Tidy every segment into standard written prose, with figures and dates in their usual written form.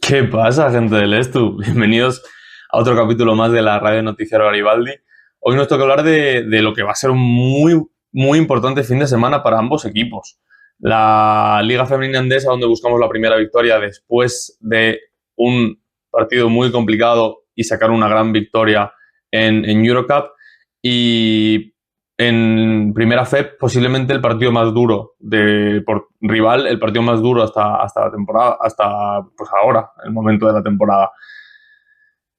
¿Qué pasa, gente del Estu? Bienvenidos a otro capítulo más de la Radio Noticiero Garibaldi. Hoy nos toca hablar de lo que va a ser un muy importante fin de semana para ambos equipos. La Liga Femenina Endesa, donde buscamos la primera victoria después de un partido muy complicado y sacar una gran victoria en Eurocup. Y en Primera FEP, posiblemente el partido más duro por rival, el partido más duro hasta la temporada, hasta pues ahora, el momento de la temporada.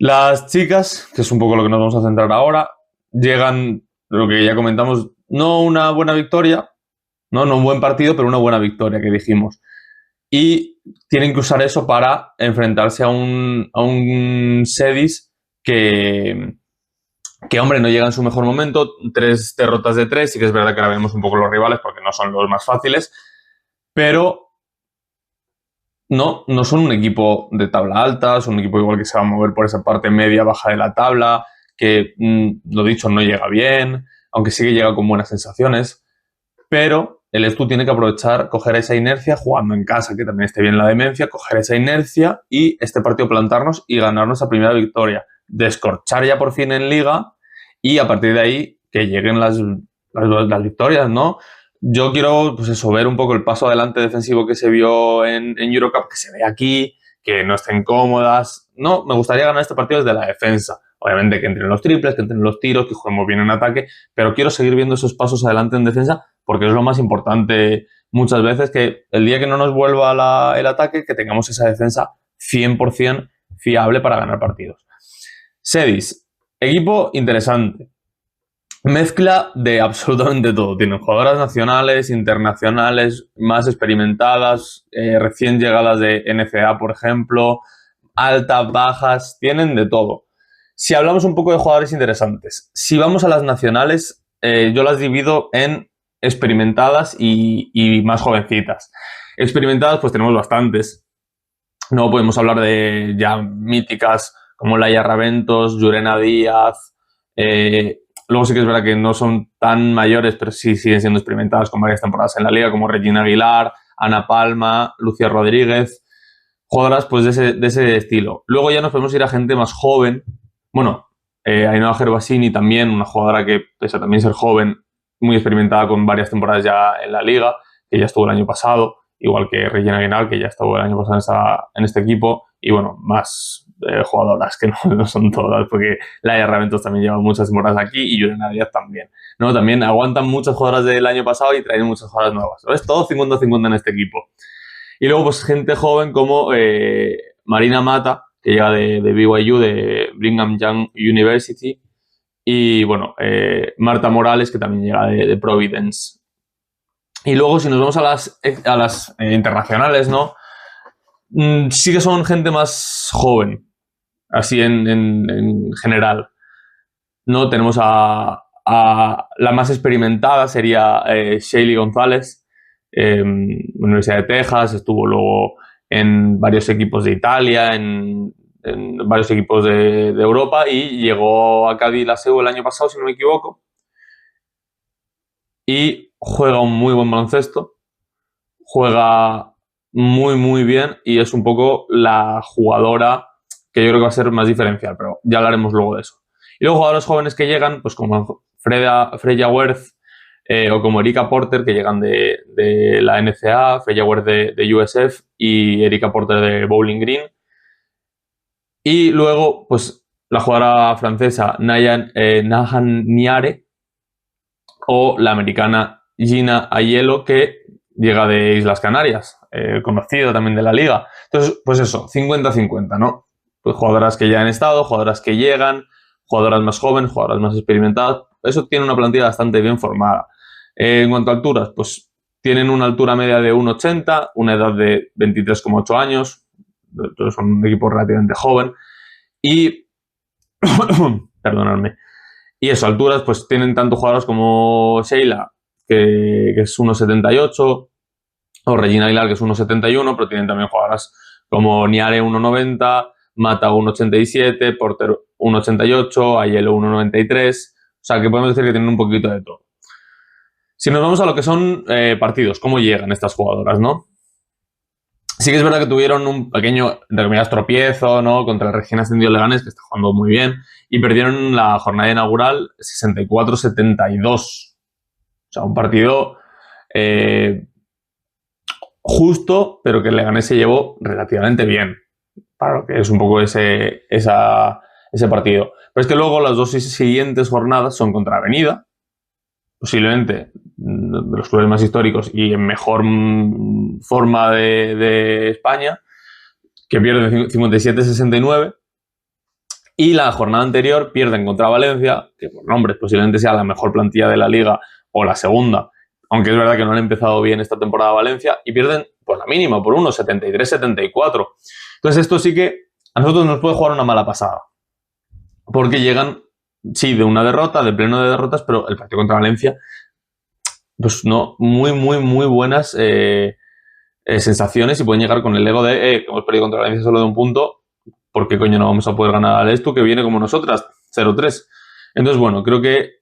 Las chicas, que es un poco lo que nos vamos a centrar ahora, llegan, lo que ya comentamos, no una buena victoria, no un buen partido, pero una buena victoria, que dijimos. Y tienen que usar eso para enfrentarse a un Sedis que, hombre, no llega en su mejor momento, 3 derrotas de 3, sí que es verdad que ahora vemos un poco los rivales porque no son los más fáciles, pero no son un equipo de tabla alta, son un equipo igual que se va a mover por esa parte media, baja de la tabla, que, lo dicho, no llega bien, aunque sí que llega con buenas sensaciones, pero el Estu tiene que aprovechar, coger esa inercia jugando en casa, que también esté bien la demencia, coger esa inercia y este partido plantarnos y ganarnos la primera victoria. Descorchar ya por fin en Liga y a partir de ahí que lleguen las victorias, ¿no? Yo quiero, pues eso, ver un poco el paso adelante defensivo que se vio en Eurocup, que se ve aquí, que no estén cómodas. No, me gustaría ganar este partido desde la defensa. Obviamente que entren los triples, que entren los tiros, que juguemos bien en ataque, pero quiero seguir viendo esos pasos adelante en defensa porque es lo más importante muchas veces, que el día que no nos vuelva el ataque, que tengamos esa defensa 100% fiable para ganar partidos. Sedis, equipo interesante. Mezcla de absolutamente todo. Tienen jugadoras nacionales, internacionales, más experimentadas, recién llegadas de NCAA, por ejemplo, altas, bajas, tienen de todo. Si hablamos un poco de jugadores interesantes, si vamos a las nacionales, yo las divido en experimentadas y más jovencitas. Experimentadas, pues tenemos bastantes. No podemos hablar de ya míticas como Laia Raventos, Llurena Díaz. Luego sí que es verdad que no son tan mayores, pero sí siguen siendo experimentadas con varias temporadas en la liga, como Regina Aguilar, Ana Palma, Lucía Rodríguez. Jugadoras pues de ese estilo. Luego ya nos podemos ir a gente más joven. Bueno, Ainhoa Gervasini también, una jugadora que, pese a también ser joven, muy experimentada con varias temporadas ya en la liga, que ya estuvo el año pasado, igual que Regina Aguilar, que ya estuvo el año pasado en este equipo, y bueno, más jugadoras, que no son todas, porque Laia Raventos también lleva muchas temporadas aquí y Llurena Díaz también. ¿No? También aguantan muchas jugadoras del año pasado y traen muchas jugadoras nuevas. Es todo 50-50 en este equipo. Y luego, pues, gente joven como Marina Mata, que llega de BYU, de Brigham Young University, y, bueno, Marta Morales, que también llega de Providence. Y luego, si nos vamos a las internacionales, ¿no? Sí que son gente más joven, así en general. ¿No? Tenemos a la más experimentada, sería Shaylee González, Universidad de Texas, estuvo luego en varios equipos de Italia, en varios equipos de Europa y llegó a Cádiz la SEU el año pasado, si no me equivoco, y juega un muy buen baloncesto, juega muy bien y es un poco la jugadora que yo creo que va a ser más diferencial, pero ya hablaremos luego de eso. Y luego jugadores jóvenes que llegan, pues como Freya Werth, o como Erika Porter, que llegan de la NCAA, Freya Werth de USF y Erika Porter de Bowling Green. Y luego, pues, la jugadora francesa Nahan Niare o la americana Gina Aiello, que llega de Islas Canarias, conocida también de la liga. Entonces, pues eso, 50-50, ¿no? Pues jugadoras que ya han estado, jugadoras que llegan, jugadoras más jóvenes, jugadoras más experimentadas. Eso tiene una plantilla bastante bien formada. En cuanto a alturas, pues tienen una altura media de 1,80, una edad de 23,8 años, entonces son un equipo relativamente joven. Y, perdonadme, y eso, alturas, pues tienen tanto jugadores como Sheila, que es 1,78, o Regina Aguilar, que es 1,71, pero tienen también jugadoras como Niare 1,90, Mata 1,87, Porter 1,88, Aiello 1,93. O sea, que podemos decir que tienen un poquito de todo. Si nos vamos a lo que son partidos, cómo llegan estas jugadoras, ¿no? Sí que es verdad que tuvieron un pequeño, entre comillas, tropiezo, ¿no? Contra el recién ascendido Leganés, que está jugando muy bien, y perdieron la jornada inaugural 64-72. O sea, un partido justo, pero que el Leganés se llevó relativamente bien, para lo que es un poco ese partido. Pero es que luego las dos siguientes jornadas son contra Avenida, posiblemente de los clubes más históricos y en mejor forma de España, que pierden 57-69. Y la jornada anterior pierden contra Valencia, que por nombres posiblemente sea la mejor plantilla de la liga o la segunda, aunque es verdad que no han empezado bien esta temporada Valencia, y pierden por la mínima, por 73-74. Entonces esto sí que a nosotros nos puede jugar una mala pasada, porque llegan, sí, de una derrota, de pleno de derrotas, pero el partido contra Valencia, pues no, muy buenas sensaciones, y pueden llegar con el ego de que hemos perdido contra Valencia solo de un punto, ¿por qué coño no vamos a poder ganar al Estu, que viene como nosotras, 0-3? Entonces, bueno, creo que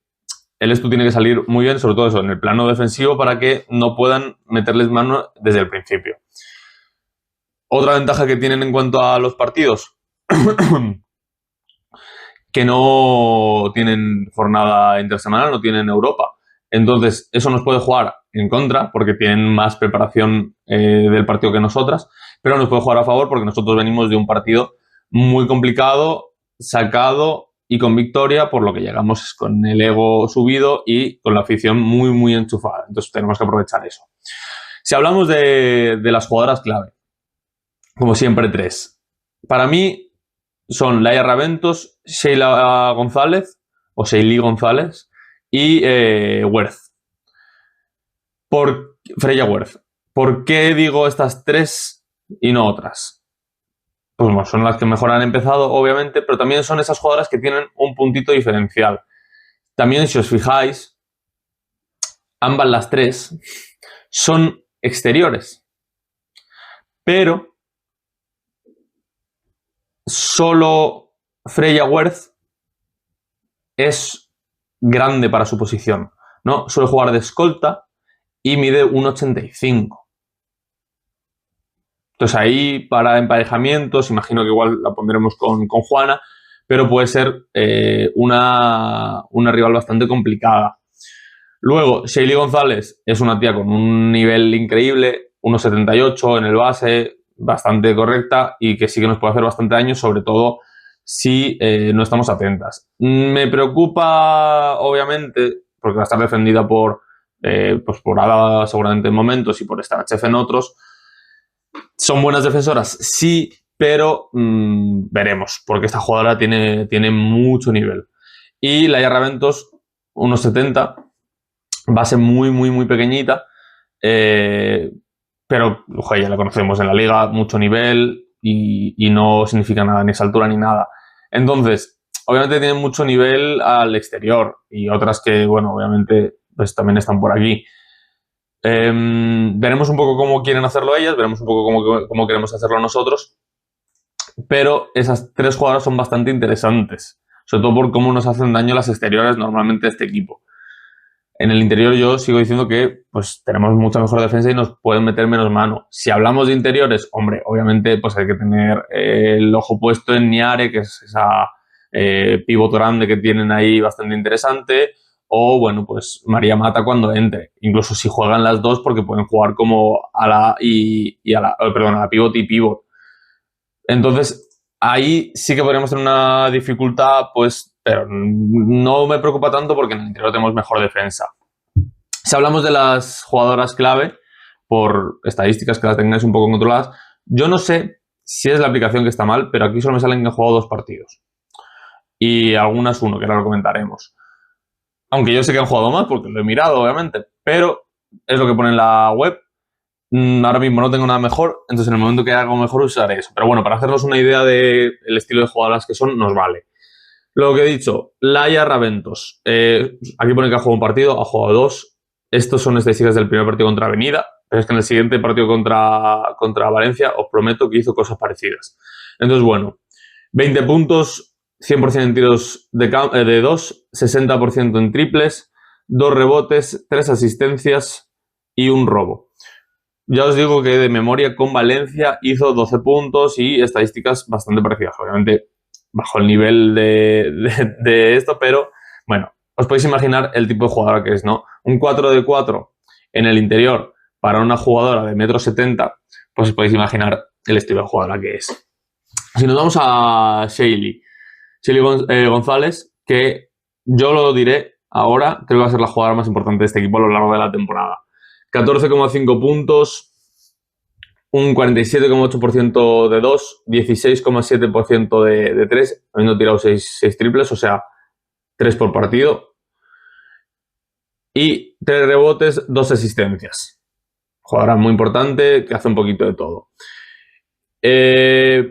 el Estu tiene que salir muy bien, sobre todo eso, en el plano defensivo, para que no puedan meterles mano desde el principio. Otra ventaja que tienen en cuanto a los partidos, que no tienen jornada intersemanal, no tienen Europa. Entonces, eso nos puede jugar en contra, porque tienen más preparación del partido que nosotras, pero nos puede jugar a favor porque nosotros venimos de un partido muy complicado, sacado y con victoria, por lo que llegamos con el ego subido y con la afición muy enchufada. Entonces, tenemos que aprovechar eso. Si hablamos de las jugadoras clave, como siempre, tres. Para mí son Laia Raventos, Sheila González, o Sheili González, y Freya Werth. ¿Por qué digo estas tres y no otras? Pues bueno, son las que mejor han empezado, obviamente, pero también son esas jugadoras que tienen un puntito diferencial. También, si os fijáis, ambas las tres son exteriores, pero solo Freya Werth es grande para su posición, ¿no? Suele jugar de escolta y mide 1,85. Entonces ahí, para emparejamientos, imagino que igual la pondremos con Juana, pero puede ser una rival bastante complicada. Luego, Sheili González es una tía con un nivel increíble, 1,78 en el base, bastante correcta, y que sí que nos puede hacer bastante daño, sobre todo si no estamos atentas. Me preocupa, obviamente, porque va a estar defendida por Ada seguramente en momentos y por Starachev en otros. ¿Son buenas defensoras? Sí, pero veremos, porque esta jugadora tiene mucho nivel. Y Laia Raventos, 1,70, base muy pequeñita, pero ojo, ya la conocemos en la liga, mucho nivel, y no significa nada, ni esa altura ni nada. Entonces, obviamente tienen mucho nivel al exterior, y otras que, bueno, obviamente pues también están por aquí. Veremos un poco cómo quieren hacerlo ellas, veremos un poco cómo queremos hacerlo nosotros, pero esas tres jugadoras son bastante interesantes, sobre todo por cómo nos hacen daño las exteriores normalmente este equipo. En el interior yo sigo diciendo que pues tenemos mucha mejor defensa y nos pueden meter menos mano. Si hablamos de interiores, hombre, obviamente pues hay que tener el ojo puesto en Niare, que es esa pivot grande que tienen ahí bastante interesante, o bueno, pues María Mata cuando entre. Incluso si juegan las dos, porque pueden jugar como a la a la pivot y pivot. Entonces, ahí sí que podríamos tener una dificultad, pues, pero no me preocupa tanto porque en el interior tenemos mejor defensa. Si hablamos de las jugadoras clave, por estadísticas que las tengáis un poco controladas, yo no sé si es la aplicación que está mal, pero aquí solo me salen que han jugado 2 partidos. Y algunas uno, que ahora lo comentaremos. Aunque yo sé que han jugado más, porque lo he mirado, obviamente, pero es lo que pone en la web. Ahora mismo no tengo nada mejor, entonces en el momento que haga algo mejor usaré eso. Pero bueno, para hacernos una idea del estilo de jugadoras que son, nos vale. Lo que he dicho, Laia Raventos. Aquí pone que ha jugado un partido, ha jugado 2. Estos son estadísticas del primer partido contra Avenida, pero es que en el siguiente partido contra Valencia os prometo que hizo cosas parecidas. Entonces, bueno, 20 puntos, 100% en tiros de 2, 60% en triples, 2 rebotes, 3 asistencias y 1 robo. ya os digo que de memoria con Valencia hizo 12 puntos y estadísticas bastante parecidas. Obviamente bajo el nivel de esto, pero bueno, os podéis imaginar el tipo de jugadora que es, ¿no? Un 4 de 4 en el interior para una jugadora de 1,70 m, pues os podéis imaginar el estilo de jugadora que es. Si nos vamos a Sheilly González, que yo lo diré ahora, creo que va a ser la jugadora más importante de este equipo a lo largo de la temporada. 14,5 puntos, un 47,8% de 2, 16,7% de 3, habiendo tirado 6 triples, o sea, 3 por partido. Y 3 rebotes, 2 asistencias. Jugadora muy importante que hace un poquito de todo.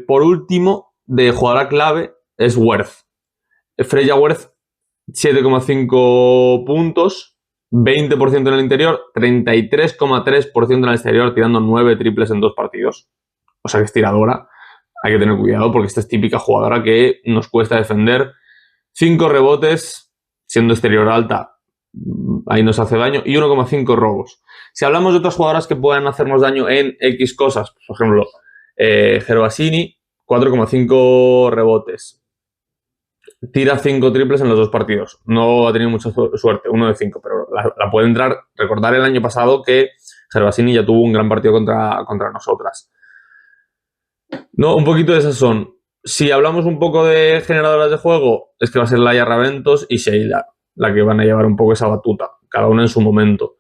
Por último, de jugadora clave es Worth. Freya Worth, 7,5 puntos, 20% en el interior, 33,3% en el exterior, tirando 9 triples en 2 partidos. O sea que es tiradora. Hay que tener cuidado porque esta es típica jugadora que nos cuesta defender. 5 rebotes, siendo exterior alta, ahí nos hace daño, y 1,5 robos. Si hablamos de otras jugadoras que puedan hacernos daño en X cosas, por ejemplo, Gervasini, 4,5 rebotes. Tira 5 triples en los 2 partidos. No ha tenido mucha suerte, 1 de 5, pero la puede entrar. Recordar el año pasado que Gervasini ya tuvo un gran partido contra nosotras. No, un poquito de esas son. Si hablamos un poco de generadoras de juego, es que va a ser Laia Raventos y Sheila la que van a llevar un poco esa batuta, cada una en su momento.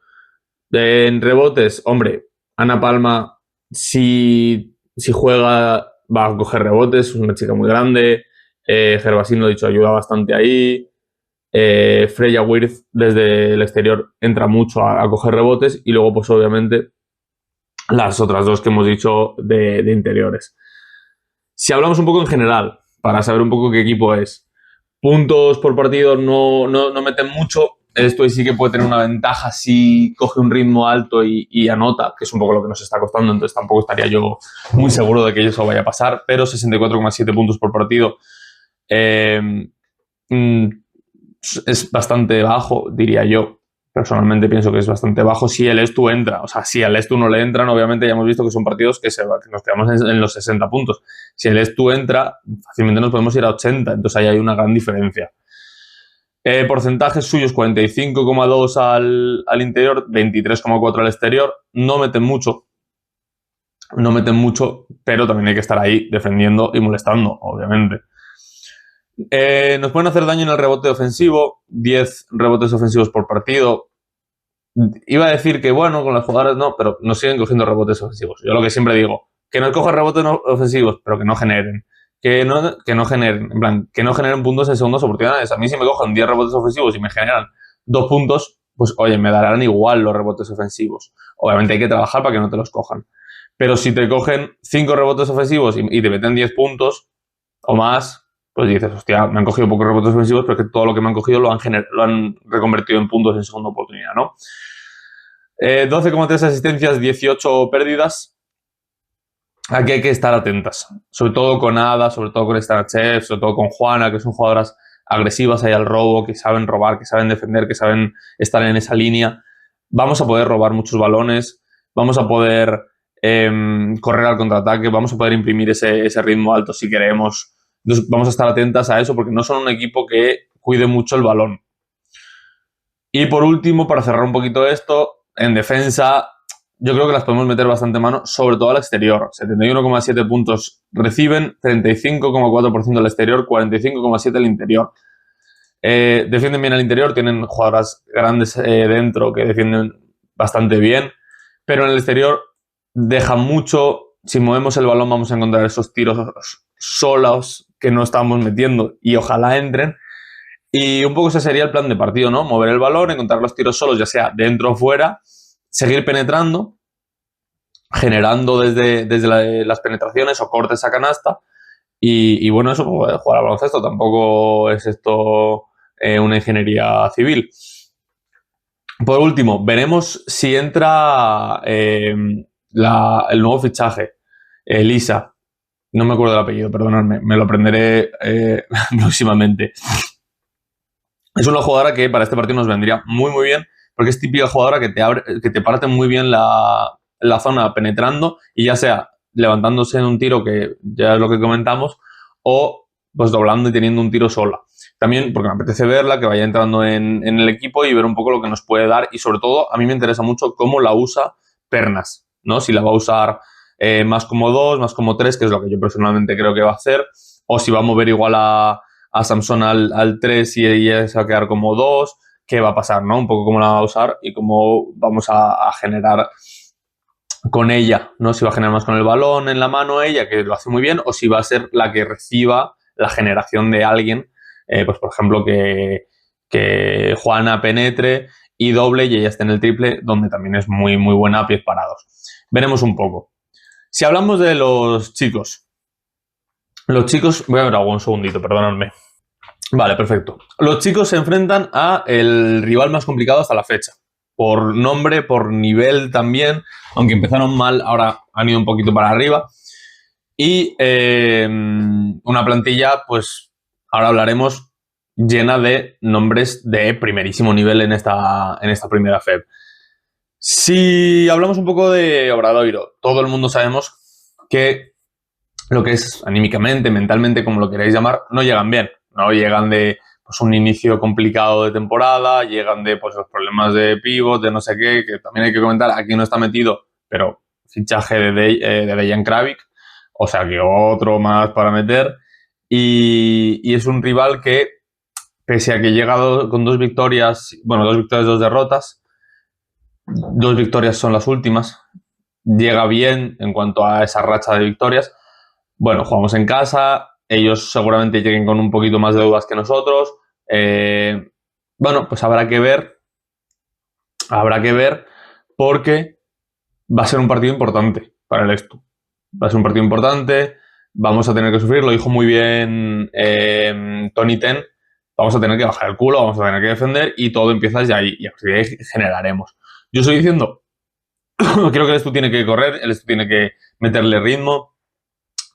En rebotes, hombre, Ana Palma, si juega, va a coger rebotes, es una chica muy grande. Gervasini, lo he dicho, ayuda bastante ahí. Freya Wirth desde el exterior entra mucho a coger rebotes. Y luego, pues obviamente, las otras dos que hemos dicho de interiores. Si hablamos un poco en general, para saber un poco qué equipo es, puntos por partido no meten mucho. Esto sí que puede tener una ventaja si coge un ritmo alto y anota, que es un poco lo que nos está costando, entonces tampoco estaría yo muy seguro de que eso vaya a pasar, pero 64,7 puntos por partido es bastante bajo, diría yo. Personalmente pienso que es bastante bajo si el Estu entra. O sea, si al Estu no le entran, obviamente ya hemos visto que son partidos que nos quedamos en los 60 puntos. Si el Estu entra, fácilmente nos podemos ir a 80, entonces ahí hay una gran diferencia. Porcentajes suyos, 45,2 al interior, 23,4 al exterior. No meten mucho, pero también hay que estar ahí defendiendo y molestando, obviamente. Nos pueden hacer daño en el rebote ofensivo, 10 rebotes ofensivos por partido. Iba a decir que bueno, con las jugadoras no, pero nos siguen cogiendo rebotes ofensivos. Yo lo que siempre digo, que nos cojan rebotes ofensivos, pero que no generen. Que no generen, en plan, que no generen puntos en segundas oportunidades. A mí si me cojan 10 rebotes ofensivos y me generan 2 puntos, pues oye, me darán igual los rebotes ofensivos. Obviamente hay que trabajar para que no te los cojan. Pero si te cogen 5 rebotes ofensivos y te meten 10 puntos o más, pues dices, hostia, me han cogido pocos rebotes ofensivos, pero que todo lo que me han cogido lo han reconvertido en puntos en segunda oportunidad, ¿no? 12,3 asistencias, 18 pérdidas. Aquí hay que estar atentas, sobre todo con Ada, sobre todo con Starachev, sobre todo con Juana, que son jugadoras agresivas ahí al robo, que saben robar, que saben defender, que saben estar en esa línea. Vamos a poder robar muchos balones, vamos a poder correr al contraataque, vamos a poder imprimir ese ritmo alto si queremos. Entonces vamos a estar atentas a eso porque no son un equipo que cuide mucho el balón. Y por último, para cerrar un poquito esto, en defensa yo creo que las podemos meter bastante mano, sobre todo al exterior. 71,7 puntos reciben, 35,4% al exterior, 45,7% al interior. Defienden bien al interior, tienen jugadoras grandes dentro que defienden bastante bien, pero en el exterior dejan mucho. Si movemos el balón vamos a encontrar esos tiros solos que no estamos metiendo y ojalá entren. Y un poco ese sería el plan de partido, ¿no? Mover el balón, encontrar los tiros solos, ya sea dentro o fuera, seguir penetrando, generando desde las penetraciones o cortes a canasta. Y bueno, eso, pues, jugar al baloncesto. Tampoco es esto una ingeniería civil. Por último, veremos si entra el nuevo fichaje, Elisa. No me acuerdo del apellido, perdonadme, me lo aprenderé próximamente. Es una jugadora que para este partido nos vendría muy, muy bien, porque es típica jugadora que te parte muy bien la la zona penetrando y ya sea levantándose en un tiro, que ya es lo que comentamos, o pues doblando y teniendo un tiro sola. También porque me apetece verla, que vaya entrando en el equipo y ver un poco lo que nos puede dar, y sobre todo a mí me interesa mucho cómo la usa Pernas, ¿no? Si la va a usar más como 2, más como 3, que es lo que yo personalmente creo que va a hacer, o si va a mover igual a Samson al 3 y ella se va a quedar como 2, qué va a pasar, ¿no? Un poco cómo la va a usar y cómo vamos a generar con ella, ¿no? Si va a generar más con el balón en la mano ella, que lo hace muy bien, o si va a ser la que reciba la generación de alguien, pues por ejemplo que Juana penetre y doble y ella esté en el triple, donde también es muy, muy buena a pies parados. Veremos un poco. Si hablamos de los chicos, voy a ver algo un segundito, perdonadme. Vale, perfecto. Los chicos se enfrentan a el rival más complicado hasta la fecha. Por nombre, por nivel también, aunque empezaron mal, ahora han ido un poquito para arriba. Y una plantilla, pues ahora hablaremos, llena de nombres de primerísimo nivel en esta primera FEB. Si hablamos un poco de Obradoiro, todo el mundo sabemos que lo que es anímicamente, mentalmente, como lo queráis llamar, no llegan bien. No llegan de pues, un inicio complicado de temporada, llegan de pues, los problemas de pivot, de no sé qué, que también hay que comentar, aquí no está metido, pero fichaje de Dejan Kravic, o sea que otro más para meter, y es un rival que, pese a que llega con 2 victorias, bueno, 2 victorias, 2 derrotas, 2 victorias son las últimas, llega bien en cuanto a esa racha de victorias. Bueno, jugamos en casa, ellos seguramente lleguen con un poquito más de dudas que nosotros. Bueno, pues habrá que ver porque va a ser un partido importante para el Extu. Va a ser un partido importante, vamos a tener que sufrir, lo dijo muy bien Tony Ten, vamos a tener que bajar el culo, vamos a tener que defender y todo empieza desde ahí y a partir de ahí generaremos. Yo estoy diciendo, creo que el Extu tiene que correr, el Extu tiene que meterle ritmo,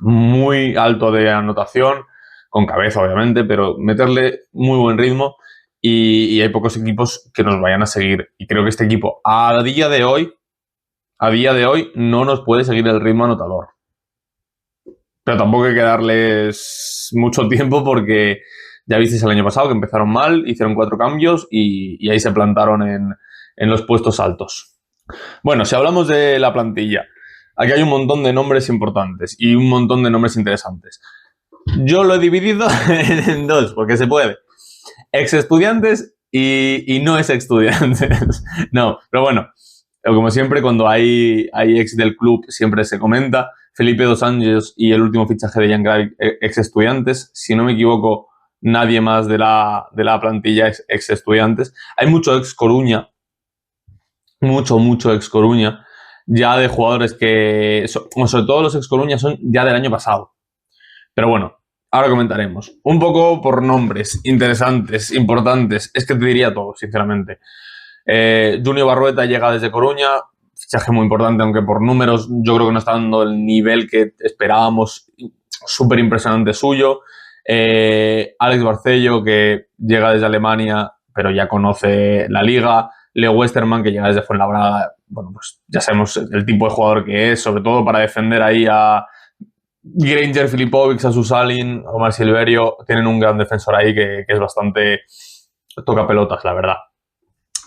muy alto de anotación, con cabeza obviamente, pero meterle muy buen ritmo y hay pocos equipos que nos vayan a seguir. Y creo que este equipo a día de hoy no nos puede seguir el ritmo anotador. Pero tampoco hay que darles mucho tiempo porque ya visteis el año pasado que empezaron mal, hicieron 4 cambios y ahí se plantaron en los puestos altos. Bueno, si hablamos de la plantilla, aquí hay un montón de nombres importantes y un montón de nombres interesantes. Yo lo he dividido en 2, porque se puede. Ex estudiantes y no ex estudiantes. No, pero bueno, como siempre, cuando hay ex del club, siempre se comenta. Felipe Dos Anjos y el último fichaje de Jan Kravic, ex estudiantes. Si no me equivoco, nadie más de la plantilla es ex estudiantes. Hay mucho ex Coruña. Mucho ex Coruña, ya de jugadores que, sobre todo los ex Coruña, son ya del año pasado. Pero bueno, ahora comentaremos. Un poco por nombres interesantes, importantes, es que te diría todo, sinceramente. Junior Barrueta llega desde Coruña, fichaje muy importante, aunque por números yo creo que no está dando el nivel que esperábamos, súper impresionante suyo. Alex Barcello, que llega desde Alemania, pero ya conoce la liga. Leo Westerman, que llega desde Fuenlabrada, bueno, pues ya sabemos el tipo de jugador que es, sobre todo para defender ahí a Granger, Filipovic, a Susalin, Omar Silverio. Tienen un gran defensor ahí que es bastante toca pelotas, la verdad.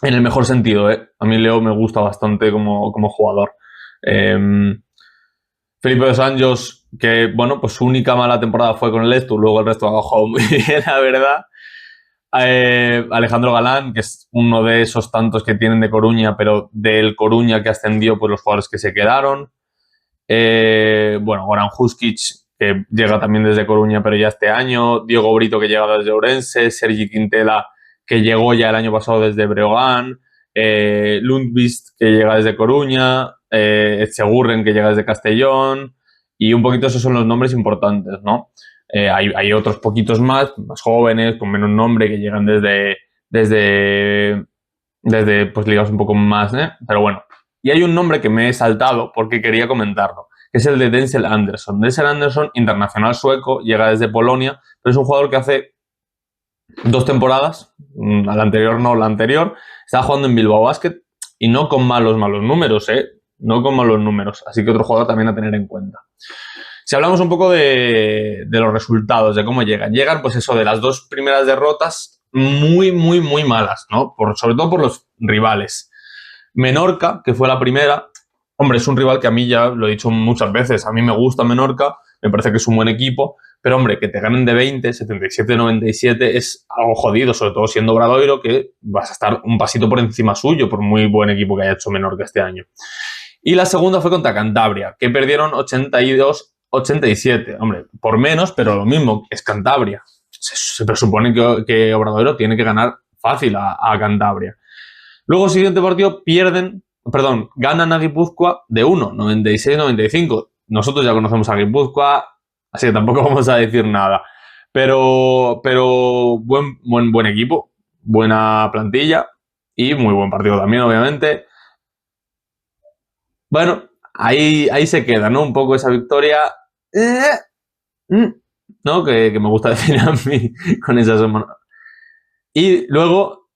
En el mejor sentido, ¿eh? A mí Leo me gusta bastante como jugador. Felipe Dos Anjos, que, bueno, pues su única mala temporada fue con el Extu, luego el resto ha bajado muy bien, la verdad. Alejandro Galán, que es uno de esos tantos que tienen de Coruña, pero del Coruña que ascendió, pues los jugadores que se quedaron. Bueno, Goran Huskic, que llega también desde Coruña, pero ya este año. Diego Brito, que llega desde Ourense. Sergi Quintela, que llegó ya el año pasado desde Breogán. Lundqvist, que llega desde Coruña. Echegurren, que llega desde Castellón. Y un poquito esos son los nombres importantes, ¿no? Hay otros poquitos más jóvenes, con menos nombre, que llegan desde pues ligas un poco más, ¿eh? Pero bueno. Y hay un nombre que me he saltado porque quería comentarlo, que es el de Denzel Anderson. Denzel Anderson, internacional sueco, llega desde Polonia, pero es un jugador que hace 2 temporadas, a la anterior no, la anterior, estaba jugando en Bilbao Basket y no con malos números, ¿eh? no como los números. Así que otro jugador también a tener en cuenta. Si hablamos un poco de los resultados, de cómo llegan. Llegan, pues eso, de las 2 primeras derrotas muy, muy, muy malas, ¿no? Sobre todo por los rivales. Menorca, que fue la primera, hombre, es un rival que a mí ya lo he dicho muchas veces, a mí me gusta Menorca, me parece que es un buen equipo, pero hombre, que te ganen de 20, 77-97 es algo jodido, sobre todo siendo Obradoiro, que vas a estar un pasito por encima suyo, por muy buen equipo que haya hecho Menorca este año. Y la segunda fue contra Cantabria, que perdieron 82-87, hombre, por menos, pero lo mismo, es Cantabria. Se presupone que Obradoiro tiene que ganar fácil a Cantabria. Luego, siguiente partido, ganan a Guipúzcoa de 1, 96-95. Nosotros ya conocemos a Guipúzcoa, así que tampoco vamos a decir nada. Pero buen equipo, buena plantilla y muy buen partido también, obviamente. Bueno, ahí se queda, ¿no? Un poco esa victoria, ¿no? Que me gusta decir a mí con esas. Y luego,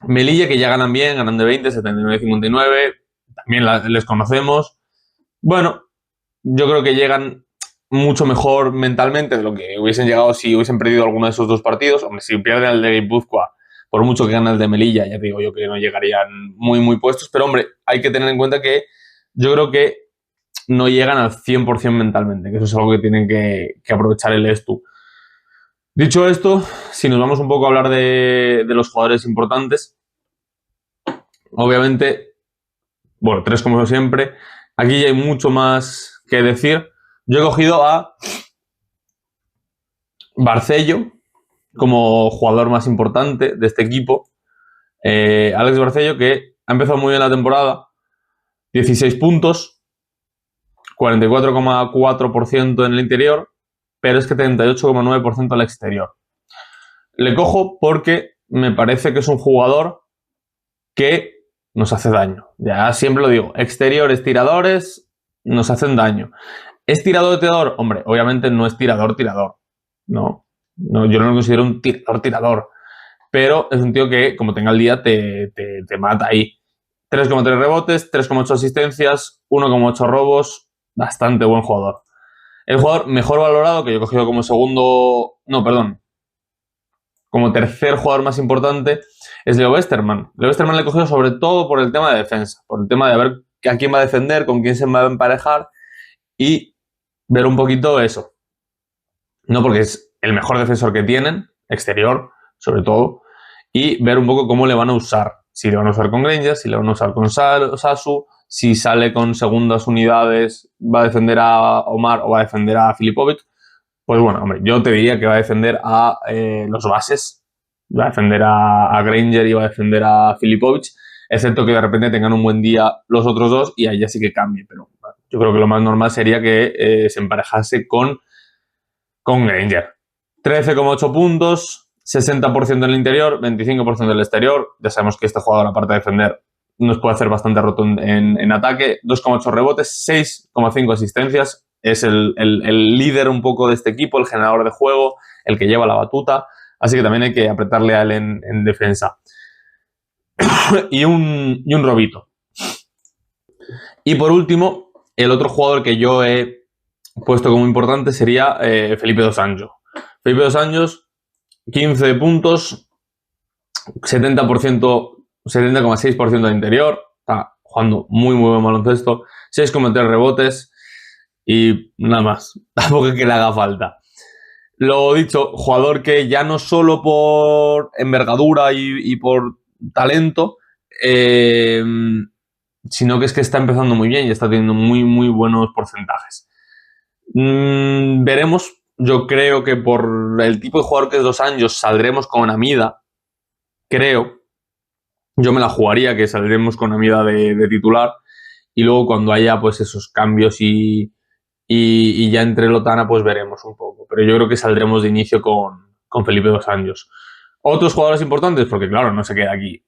Melilla, que ya ganan bien, ganan de 20, 79-59, también les conocemos. Bueno, yo creo que llegan mucho mejor mentalmente de lo que hubiesen llegado si hubiesen perdido alguno de esos 2 partidos. Hombre, si pierden el de Guipúzcoa, por mucho que gane el de Melilla, ya digo yo que no llegarían muy, muy puestos. Pero, hombre, hay que tener en cuenta que yo creo que no llegan al 100% mentalmente, que eso es algo que tienen que aprovechar el Estu. Dicho esto, si nos vamos un poco a hablar de los jugadores importantes, obviamente, bueno, 3 como siempre. Aquí ya hay mucho más que decir. Yo he cogido a Barcello como jugador más importante de este equipo. Alex Barcello, que ha empezado muy bien la temporada, 16 puntos, 44,4% en el interior, pero es que 38,9% al exterior. Le cojo porque me parece que es un jugador que nos hace daño. Ya siempre lo digo, exteriores, tiradores, nos hacen daño. ¿Es tirador? Hombre, obviamente no es tirador. No, yo no lo considero un tirador. Pero es un tío que, como tenga el día, te mata ahí. 3,3 rebotes, 3,8 asistencias, 1,8 robos. Bastante buen jugador. El jugador mejor valorado, que yo he cogido como como tercer jugador más importante, es Leo Westerman. Leo Westerman le he cogido sobre todo por el tema de defensa, por el tema de ver a quién va a defender, con quién se va a emparejar y ver un poquito eso. No porque es el mejor defensor que tienen, exterior, sobre todo, y ver un poco cómo le van a usar. Si le van a usar con Granger, si le van a usar con Sasu, si sale con segundas unidades, va a defender a Omar o va a defender a Filipovic. Pues bueno, hombre, yo te diría que va a defender a los bases, va a defender a Granger y va a defender a Filipovic, excepto que de repente tengan un buen día los otros 2 y ahí ya sí que cambie. Pero bueno, yo creo que lo más normal sería que se emparejase con Granger. 13,8 puntos, 60% en el interior, 25% en el exterior. Ya sabemos que este jugador, aparte de defender, nos puede hacer bastante roto en ataque. 2,8 rebotes, 6,5 asistencias. Es el líder un poco de este equipo, el generador de juego, el que lleva la batuta. Así que también hay que apretarle a él en defensa. y un robito. Y por último, el otro jugador que yo he puesto como importante sería Felipe Dos Anjos. Felipe Dos Anjos, 15 puntos, 70,6% de interior. Está jugando muy, muy buen baloncesto. 6,3 rebotes y nada más. Tampoco es que le haga falta. Lo dicho, jugador que ya no solo por envergadura y por talento, sino que es que está empezando muy bien y está teniendo muy, muy buenos porcentajes. Veremos. Yo creo que por el tipo de jugador que es Dos Anjos saldremos con Amida. Creo. Yo me la jugaría que saldremos con Amida de titular. Y luego cuando haya pues esos cambios y ya entre Lotana pues veremos un poco. Pero yo creo que saldremos de inicio con Felipe Dos Anjos. Otros jugadores importantes, porque claro, no se queda aquí.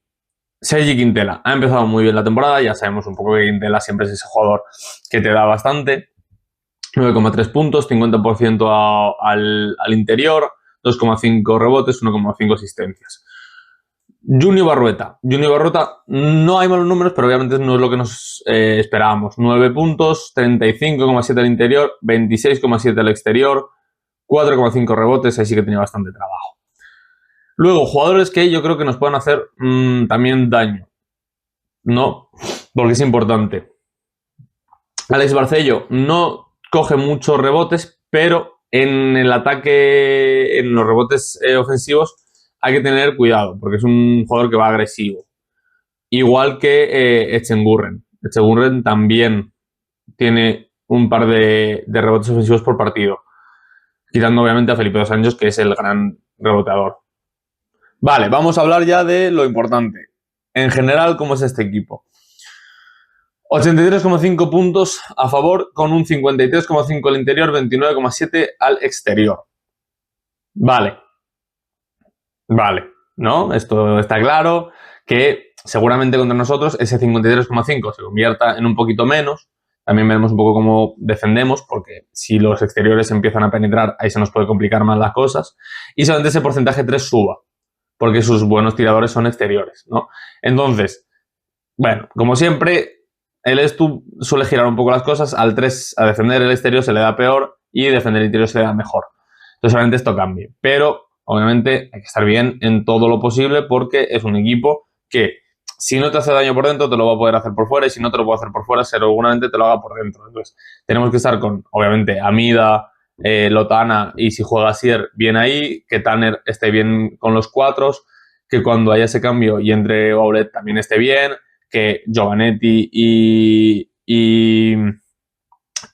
Sergi Quintela. Ha empezado muy bien la temporada. Ya sabemos un poco que Quintela siempre es ese jugador que te da bastante. 9,3 puntos, 50% al interior, 2,5 rebotes, 1,5 asistencias. Junior Barrueta. Junior Barrueta no hay malos números, pero obviamente no es lo que nos esperábamos. 9 puntos, 35,7 al interior, 26,7 al exterior, 4,5 rebotes, ahí sí que tenía bastante trabajo. Luego, jugadores que yo creo que nos pueden hacer también daño. No, porque es importante. Alex Barcello no coge muchos rebotes, pero en el ataque, en los rebotes ofensivos, hay que tener cuidado, porque es un jugador que va agresivo. Igual que Echengurren. Echengurren también tiene un par de rebotes ofensivos por partido. Quitando obviamente a Felipe Dos Anjos, que es el gran reboteador. Vale, vamos a hablar ya de lo importante. En general, ¿cómo es este equipo? 83,5 puntos a favor, con un 53,5 al interior, 29,7 al exterior. Vale, ¿no? Esto está claro, que seguramente contra nosotros ese 53,5 se convierta en un poquito menos. También veremos un poco cómo defendemos, porque si los exteriores empiezan a penetrar, ahí se nos puede complicar más las cosas. Y solamente ese porcentaje 3 suba, porque sus buenos tiradores son exteriores, ¿no? Entonces, bueno, como siempre, el Estu suele girar un poco las cosas. Al 3, a defender el exterior se le da peor y defender el interior se le da mejor. Entonces, solamente esto cambia. Pero, obviamente, hay que estar bien en todo lo posible porque es un equipo que, si no te hace daño por dentro, te lo va a poder hacer por fuera, y si no te lo puede hacer por fuera, seguramente te lo haga por dentro. Entonces, tenemos que estar con, obviamente, Amida, Lotana, y si juega Sier, bien ahí, que Tanner esté bien con los 4, que cuando haya ese cambio y entre Auret también esté bien, que Giovanetti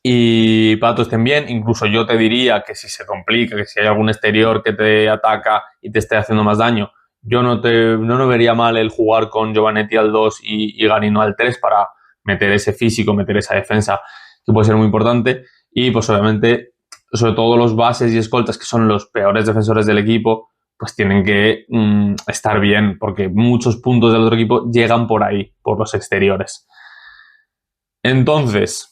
y Pato estén bien. Incluso yo te diría que si se complica, que si hay algún exterior que te ataca y te esté haciendo más daño, yo no vería mal el jugar con Giovanetti al 2 y Garino al 3 para meter ese físico, meter esa defensa, que puede ser muy importante. Y pues obviamente, sobre todo los bases y escoltas, que son los peores defensores del equipo, pues tienen que estar bien, porque muchos puntos del otro equipo llegan por ahí, por los exteriores. Entonces,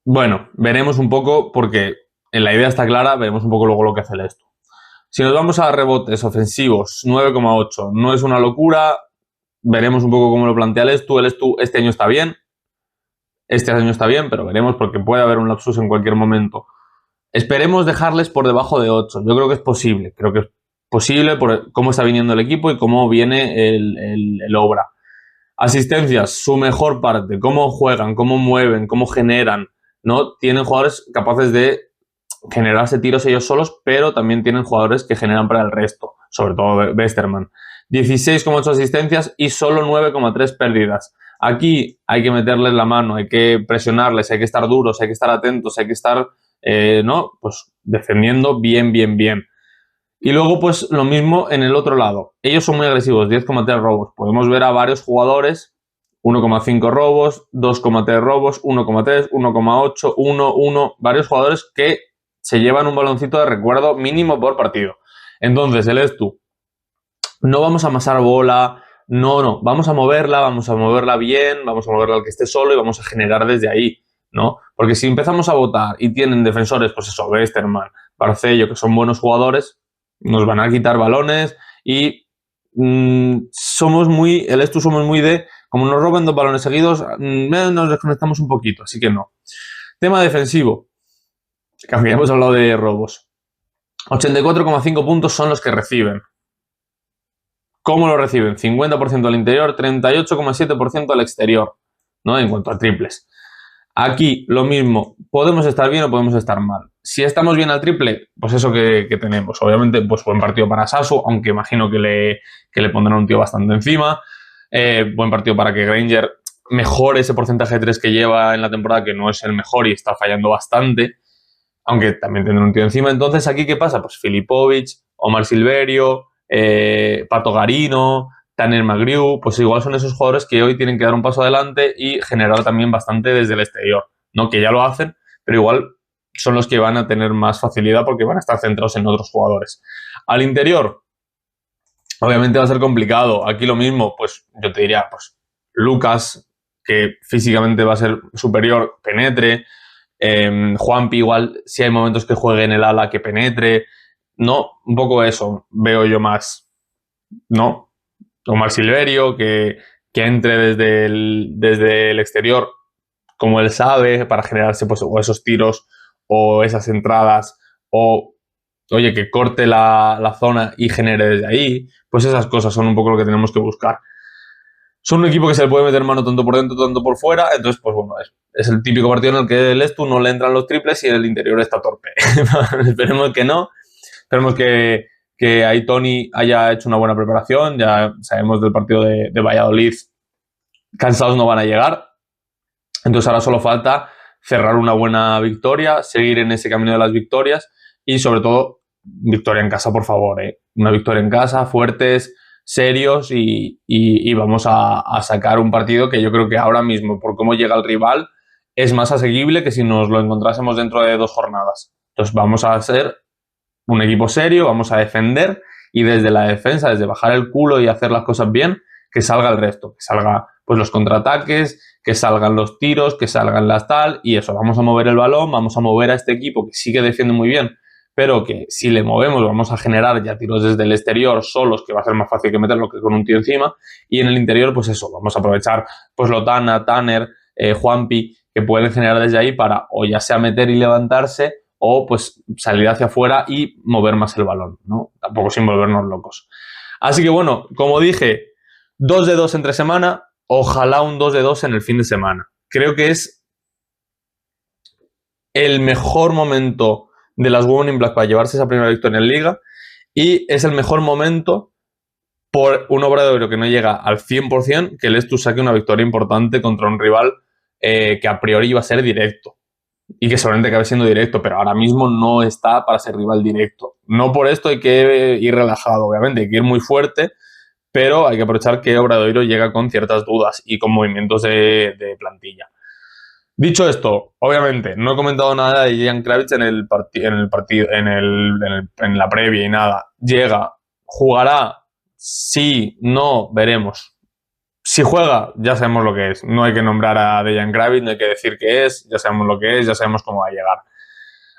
bueno, veremos un poco, porque la idea está clara, veremos un poco luego lo que hace el Estu. Si nos vamos a rebotes ofensivos, 9,8, no es una locura, veremos un poco cómo lo plantea el Estu. El Estu este año está bien, pero veremos, porque puede haber un lapsus en cualquier momento. Esperemos dejarles por debajo de 8. Yo creo que es posible. Creo que es posible por cómo está viniendo el equipo y cómo viene el Obra. Asistencias, su mejor parte. Cómo juegan, cómo mueven, cómo generan, ¿no? Tienen jugadores capaces de generarse tiros ellos solos, pero también tienen jugadores que generan para el resto. Sobre todo Westerman. 16,8 asistencias y solo 9,3 pérdidas. Aquí hay que meterles la mano, hay que presionarles, hay que estar duros, hay que estar atentos, hay que estar... ¿no? Pues defendiendo bien. Y luego, pues lo mismo en el otro lado. Ellos son muy agresivos, 10,3 robos. Podemos ver a varios jugadores, 1,5 robos, 2,3 robos, 1,3, 1,8, 1, varios jugadores que se llevan un baloncito de recuerdo mínimo por partido. Entonces, el Estu, no vamos a amasar bola, no, vamos a moverla bien, vamos a moverla al que esté solo y vamos a generar desde ahí, ¿no? Porque si empezamos a votar y tienen defensores, pues eso, Westerman, Barcello, que son buenos jugadores, nos van a quitar balones y el Estu somos muy de, como nos roben 2 balones seguidos, nos desconectamos un poquito, así que no. Tema defensivo, que aunque ya hemos hablado de robos, 84,5 puntos son los que reciben. ¿Cómo lo reciben? 50% al interior, 38,7% al exterior, ¿no? En cuanto a triples. Aquí lo mismo, podemos estar bien o podemos estar mal. Si estamos bien al triple, pues eso que tenemos. Obviamente, pues buen partido para Sasu, aunque imagino que le pondrán un tío bastante encima. Buen partido para que Granger mejore ese porcentaje de 3 que lleva en la temporada, que no es el mejor y está fallando bastante, aunque también tendrá un tío encima. Entonces, ¿aquí qué pasa? Pues Filipovic, Omar Silverio, Pato Garino, Tanner Magriu, pues igual son esos jugadores que hoy tienen que dar un paso adelante y generar también bastante desde el exterior, ¿no? Que ya lo hacen, pero igual son los que van a tener más facilidad porque van a estar centrados en otros jugadores. Al interior, obviamente va a ser complicado. Aquí lo mismo, pues yo te diría, pues Lucas, que físicamente va a ser superior, penetre. Juanpi igual, si hay momentos que juegue en el ala, que penetre. No, un poco eso veo yo más. No. Omar Silverio, que entre desde el exterior como él sabe, para generarse pues, o esos tiros o esas entradas, o oye, que corte la zona y genere desde ahí, pues esas cosas son un poco lo que tenemos que buscar. Son un equipo que se le puede meter mano tanto por dentro, tanto por fuera, entonces, pues bueno, es el típico partido en el que el Estu no le entran los triples y el interior está torpe. Esperemos que no, esperemos que ahí Tony haya hecho una buena preparación, ya sabemos del partido de Valladolid, cansados no van a llegar, entonces ahora solo falta cerrar una buena victoria, seguir en ese camino de las victorias y sobre todo victoria en casa, por favor. Una victoria en casa, fuertes, serios y vamos a sacar un partido que yo creo que ahora mismo, por cómo llega el rival, es más asequible que si nos lo encontrásemos dentro de 2 jornadas. Entonces vamos a ser un equipo serio, vamos a defender y desde la defensa, desde bajar el culo y hacer las cosas bien, que salga el resto, que salga pues los contraataques, que salgan los tiros, que salgan las tal, y eso, vamos a mover el balón, vamos a mover a este equipo que sí que defiende muy bien, pero que si le movemos vamos a generar ya tiros desde el exterior solos, que va a ser más fácil que meterlo que con un tío encima, y en el interior, pues eso, vamos a aprovechar pues Lotana, Tanner, Juanpi, que pueden generar desde ahí para o ya sea meter y levantarse, o pues salir hacia afuera y mover más el balón, ¿no? Tampoco sin volvernos locos. Así que bueno, como dije, 2 de 2 entre semana, ojalá un 2 de 2 en el fin de semana. Creo que es el mejor momento de las Women in Black para llevarse esa primera victoria en Liga y es el mejor momento por un Obradoiro que no llega al 100%, que el Estu saque una victoria importante contra un rival que a priori iba a ser directo y que seguramente acabe siendo directo, pero ahora mismo no está para ser rival directo. No por esto hay que ir relajado, obviamente, hay que ir muy fuerte, pero hay que aprovechar que Obradoiro llega con ciertas dudas y con movimientos de plantilla. Dicho esto, obviamente, no he comentado nada de Dejan Kravic en la previa y nada. Llega, jugará, sí, no, veremos. Si juega, ya sabemos lo que es. No hay que nombrar a Dejan Kravic, no hay que decir qué es, ya sabemos lo que es, ya sabemos cómo va a llegar.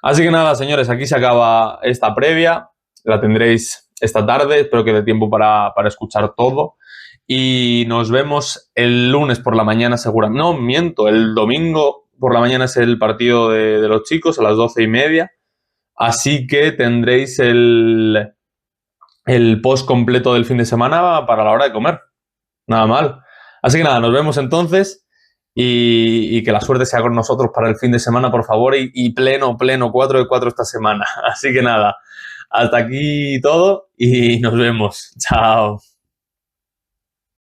Así que nada, señores, aquí se acaba esta previa. La tendréis esta tarde, espero que dé tiempo para escuchar todo. Y nos vemos el lunes por la mañana seguramente. No, miento, el domingo por la mañana es el partido de los chicos a las 12:30. Así que tendréis el post completo del fin de semana para la hora de comer. Nada mal. Así que nada, nos vemos entonces y que la suerte sea con nosotros para el fin de semana, por favor, y pleno 4 de 4 esta semana. Así que nada, hasta aquí todo y nos vemos. Chao.